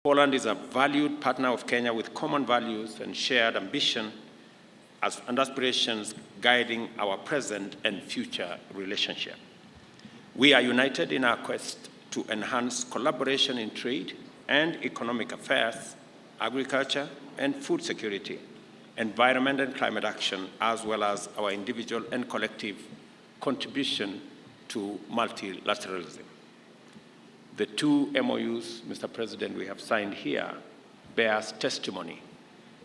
Poland is a valued partner of Kenya with common values and shared ambition and aspirations guiding our present and future relationship. We are united in our quest to enhance collaboration in trade and economic affairs, agriculture and food security, environment and climate action, as well as our individual and collective contribution to multilateralism. The two MOUs, Mr. President, we have signed here bears testimony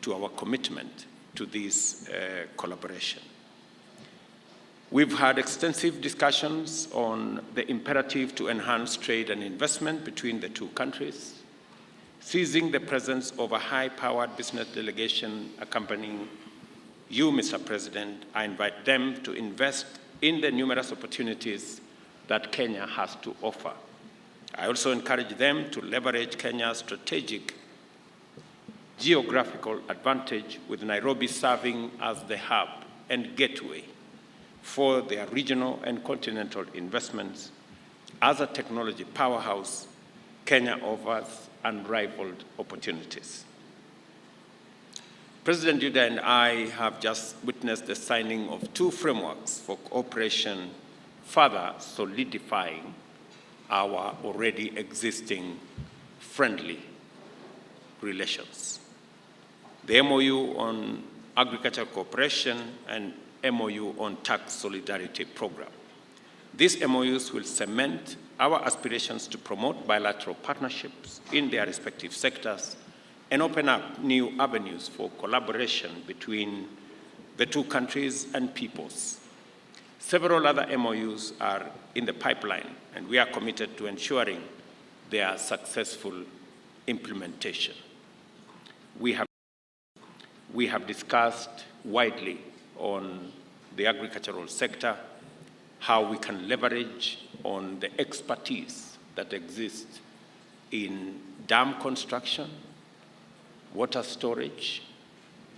to our commitment to this collaboration. We've had extensive discussions on the imperative to enhance trade and investment between the two countries. Seizing the presence of a high-powered business delegation accompanying you, Mr. President, I invite them to invest in the numerous opportunities that Kenya has to offer. I also encourage them to leverage Kenya's strategic geographical advantage, with Nairobi serving as the hub and gateway for their regional and continental investments. As a technology powerhouse, Kenya offers unrivaled opportunities. President Duda and I have just witnessed the signing of two frameworks for cooperation, further solidifying our already existing friendly relations. The MOU on agricultural cooperation and MOU on tax solidarity program. These MOUs will cement our aspirations to promote bilateral partnerships in their respective sectors and open up new avenues for collaboration between the two countries and peoples. Several other MOUs are in the pipeline, and we are committed to ensuring their successful implementation. We have discussed widely on the agricultural sector, how we can leverage on the expertise that exists in dam construction, water storage,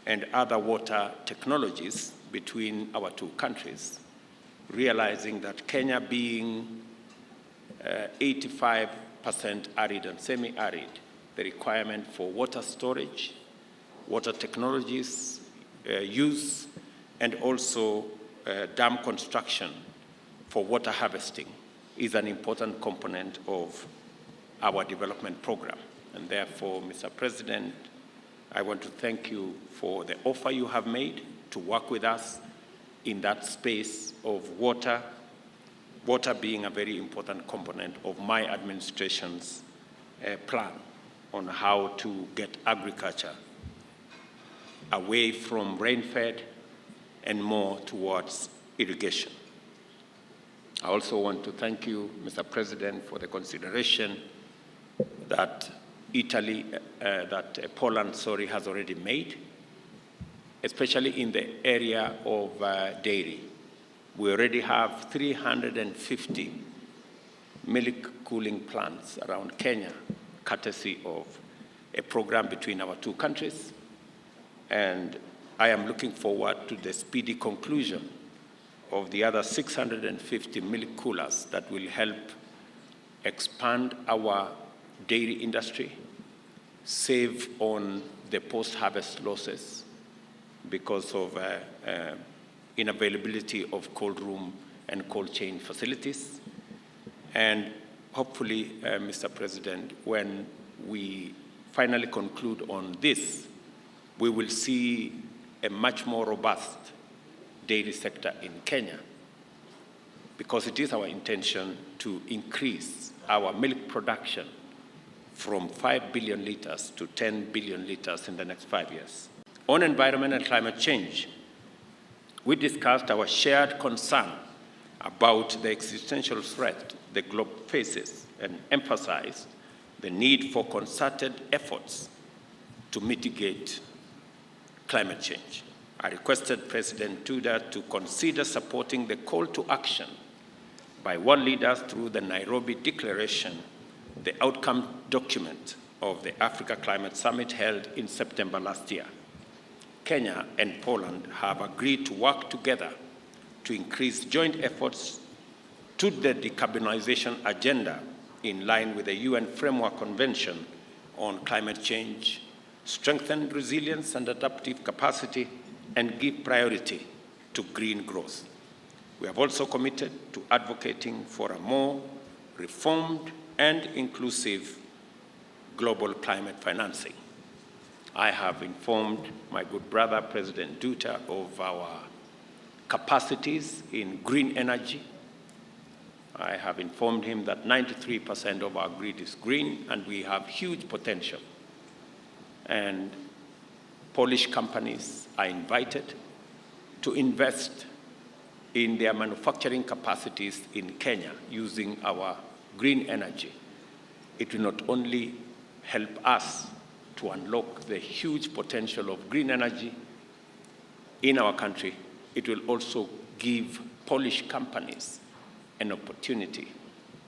and other water technologies between our two countries, realizing that Kenya being 85% arid and semi-arid, the requirement for water storage, water technologies use, and also dam construction for water harvesting is an important component of our development program. And therefore, Mr. President, I want to thank you for the offer you have made to work with us in that space of water, water being a very important component of my administration's plan on how to get agriculture away from rain-fed and more towards irrigation. I also want to thank you, Mr. President, for the consideration that Poland has already made, especially in the area of dairy. We already have 350 milk cooling plants around Kenya, courtesy of a program between our two countries. And I am looking forward to the speedy conclusion of the other 650 milk coolers that will help expand our dairy industry, save on the post-harvest losses because of inavailability of cold room and cold chain facilities. And hopefully, Mr. President, when we finally conclude on this, we will see a much more robust dairy sector in Kenya, because it is our intention to increase our milk production from 5 billion liters to 10 billion liters in the next 5 years. On environment and climate change, we discussed our shared concern about the existential threat the globe faces and emphasized the need for concerted efforts to mitigate climate change. I requested President Duda to consider supporting the call to action by world leaders through the Nairobi Declaration, the outcome document of the Africa Climate Summit held in September last year. Kenya and Poland have agreed to work together to increase joint efforts to the decarbonization agenda in line with the UN Framework Convention on climate change, strengthen resilience and adaptive capacity, and give priority to green growth. We have also committed to advocating for a more reformed and inclusive global climate financing. I have informed my good brother, President Duda, of our capacities in green energy. I have informed him that 93% of our grid is green, and we have huge potential. And Polish companies are invited to invest in their manufacturing capacities in Kenya using our green energy. It will not only help us to unlock the huge potential of green energy in our country, it will also give Polish companies an opportunity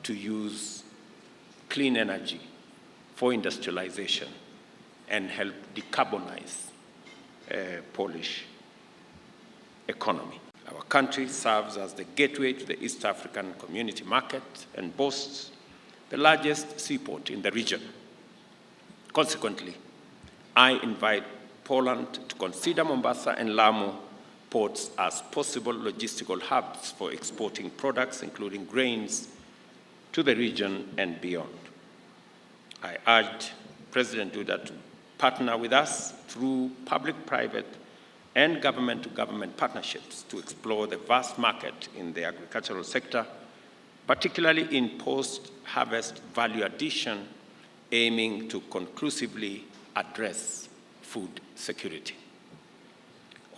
to use clean energy for industrialization and help decarbonize Polish economy. Our country serves as the gateway to the East African community market and boasts the largest seaport in the region. Consequently, I invite Poland to consider Mombasa and Lamu ports as possible logistical hubs for exporting products, including grains, to the region and beyond. I urge President Duda to partner with us through public-private and government-to-government partnerships to explore the vast market in the agricultural sector, particularly in post-harvest value addition, aiming to conclusively address food security.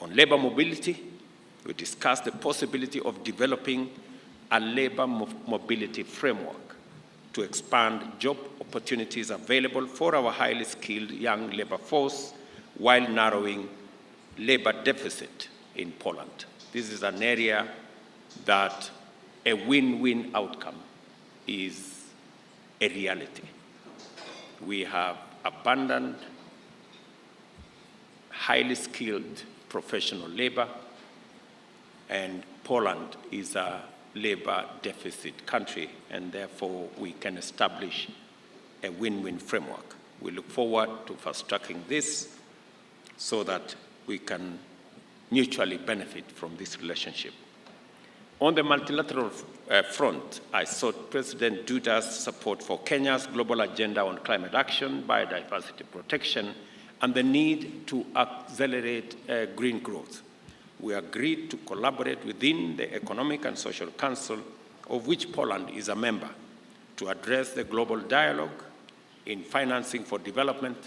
On labor mobility, we discussed the possibility of developing a labor mobility framework to expand job opportunities available for our highly skilled young labor force while narrowing labor deficit in Poland. This is an area that a win-win outcome is a reality. We have abundant, highly skilled professional labor, and Poland is a labor deficit country, and therefore we can establish a win-win framework. We look forward to fast-tracking this so that we can mutually benefit from this relationship. On the multilateral front, I sought President Duda's support for Kenya's global agenda on climate action, biodiversity protection, and the need to accelerate green growth. We agreed to collaborate within the Economic and Social Council, of which Poland is a member, to address the global dialogue in financing for development,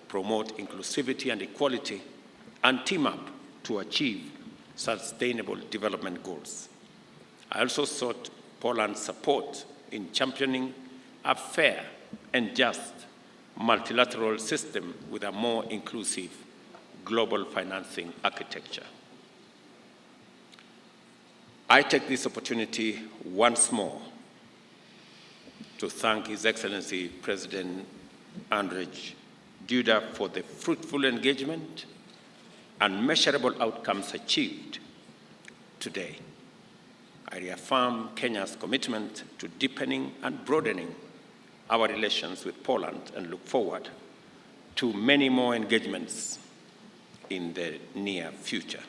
promote inclusivity and equality, and team up to achieve sustainable development goals. I also sought Poland's support in championing a fair and just multilateral system with a more inclusive global financing architecture. I take this opportunity once more to thank His Excellency President Andrzej Duda for the fruitful engagement and measurable outcomes achieved today. I reaffirm Kenya's commitment to deepening and broadening our relations with Poland and look forward to many more engagements in the near future.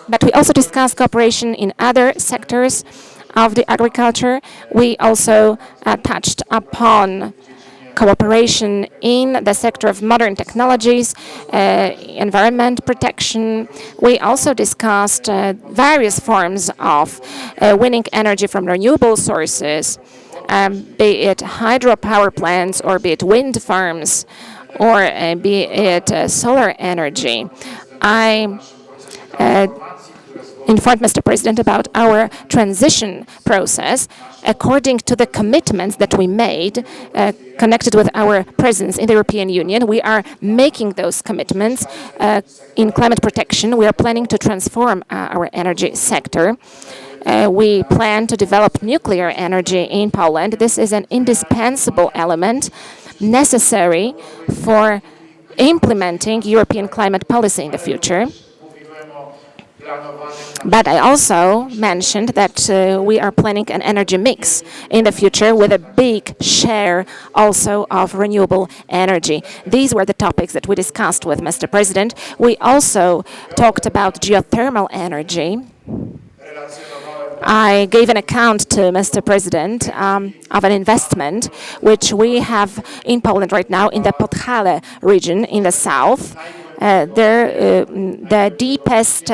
But we also discussed cooperation in other sectors of the agriculture. We also touched upon cooperation in the sector of modern technologies, environment protection. We also discussed various forms of winning energy from renewable sources, be it hydropower plants or be it wind farms or be it solar energy. I informed Mr. President about our transition process according to the commitments that we made connected with our presence in the European Union. We are making those commitments in climate protection. We are planning to transform our energy sector. We plan to develop nuclear energy in Poland. This is an indispensable element necessary for implementing European climate policy in the future. But I also mentioned that we are planning an energy mix in the future with a big share also of renewable energy. These were the topics that we discussed with Mr. President. We also talked about geothermal energy. I gave an account to Mr. President of an investment which we have in Poland right now in the Podhale region in the south. The deepest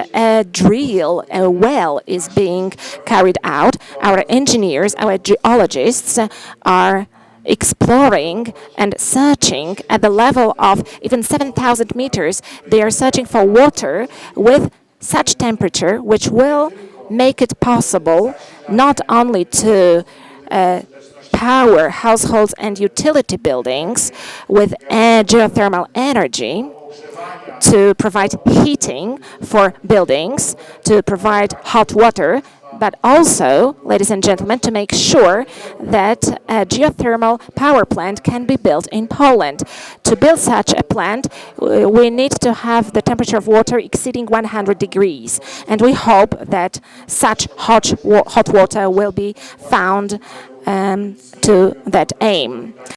drill well is being carried out. Our engineers, our geologists are exploring and searching at the level of even 7,000 meters. They are searching for water with such temperature which will make it possible not only to power households and utility buildings with geothermal energy, to provide heating for buildings, to provide hot water, but also, ladies and gentlemen, to make sure that a geothermal power plant can be built in Poland. To build such a plant, we need to have the temperature of water exceeding 100 degrees, and we hope that such hot water will be found to that aim.